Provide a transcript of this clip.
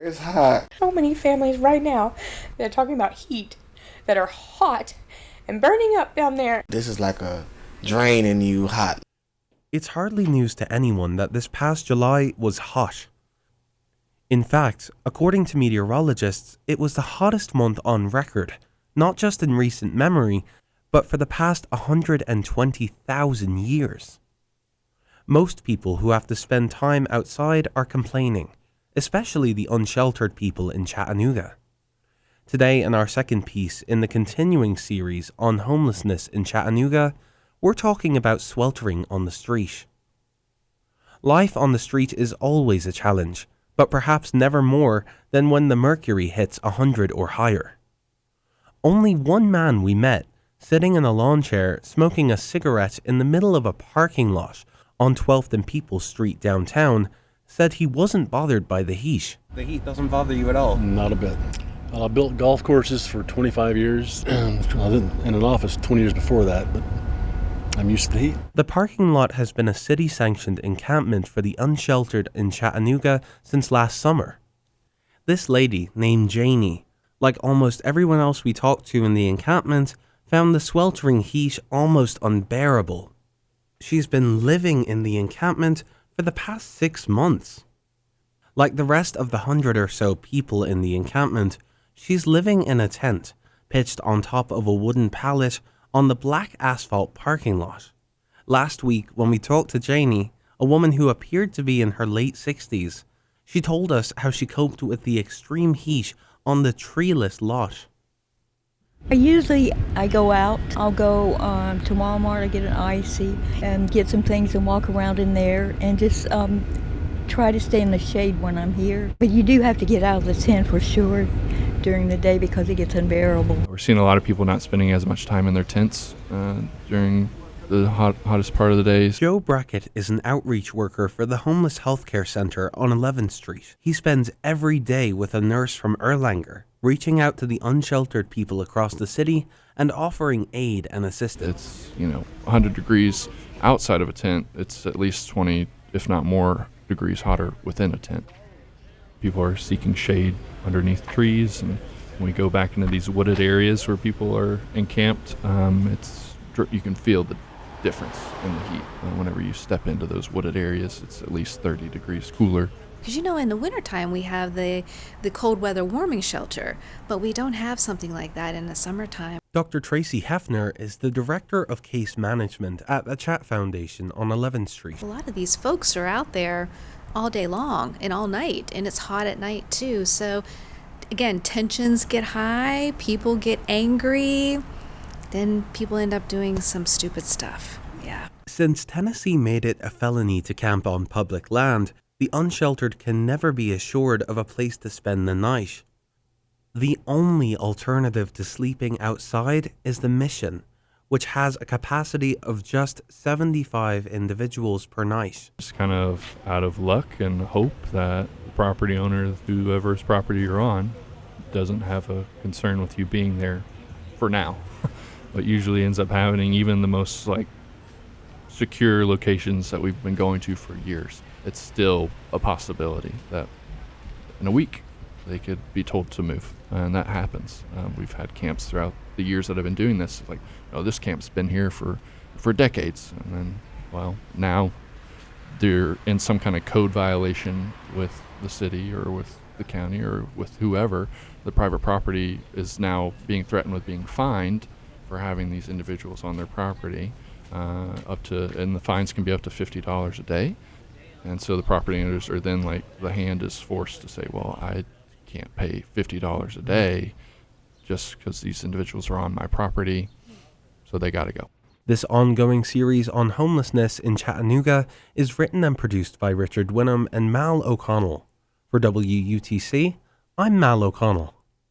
It's hot. So many families right now that are talking about heat, that are hot and burning up down there. This is like a draining you hot. It's hardly news to anyone that this past July was hot. In fact, according to meteorologists, it was the hottest month on record, not just in recent memory, but for the past 120,000 years. Most people who have to spend time outside are complaining, especially the unsheltered people in Chattanooga. Today, in our second piece in the continuing series on homelessness in Chattanooga, we're talking about sweltering on the street. Life on the street is always a challenge, but perhaps never more than when the mercury hits 100 or higher. Only one man we met, sitting in a lawn chair smoking a cigarette in the middle of a parking lot on 12th and Peoples Street downtown, said he wasn't bothered by the heat. The heat doesn't bother you at all? Not a bit. I built golf courses for 25 years. I was in an office 20 years before that, but I'm used to the heat. The parking lot has been a city-sanctioned encampment for the unsheltered in Chattanooga since last summer. This lady, named Janie, like almost everyone else we talked to in the encampment, found the sweltering heat almost unbearable. She's been living in the encampment for the past 6 months. Like the rest of the 100 or so people in the encampment, she's living in a tent, pitched on top of a wooden pallet on the black asphalt parking lot. Last week, when we talked to Janie, a woman who appeared to be in her late 60s, she told us how she coped with the extreme heat on the treeless lot. I go out. I'll go to Walmart, I get an icy and get some things and walk around in there and just try to stay in the shade when I'm here. But you do have to get out of the tent for sure during the day because it gets unbearable. We're seeing a lot of people not spending as much time in their tents during the hottest part of the days. Joe Brackett is an outreach worker for the Homeless Healthcare Center on 11th Street. He spends every day with a nurse from Erlanger, reaching out to the unsheltered people across the city and offering aid and assistance. It's, 100 degrees outside of a tent. It's at least 20, if not more, degrees hotter within a tent. People are seeking shade underneath trees, and when we go back into these wooded areas where people are encamped, you can feel the difference in the heat. Whenever you step into those wooded areas, it's at least 30 degrees cooler. Because in the wintertime we have the cold weather warming shelter, but we don't have something like that in the summertime. Dr. Tracy Hefner is the Director of Case Management at the CHATT Foundation on 11th Street. A lot of these folks are out there all day long and all night, and it's hot at night too. So again, tensions get high, people get angry, then people end up doing some stupid stuff. Yeah. Since Tennessee made it a felony to camp on public land, the unsheltered can never be assured of a place to spend the night. The only alternative to sleeping outside is the Mission, which has a capacity of just 75 individuals per night. Just kind of out of luck and hope that the property owner, whoever's property you're on, doesn't have a concern with you being there for now. What usually ends up happening, even the most secure locations that we've been going to for years, it's still a possibility that in a week they could be told to move, and that happens. We've had camps throughout the years that I've been doing this, this camp's been here for decades, and then, now they're in some kind of code violation with the city or with the county or with whoever. The private property is now being threatened with being fined for having these individuals on their property, and the fines can be up to $50 a day. And so the property owners are then the hand is forced to say, well, I can't pay $50 a day just because these individuals are on my property, so they got to go. This ongoing series on homelessness in Chattanooga is written and produced by Richard Winham and Mal O'Connell. For WUTC, I'm Mal O'Connell.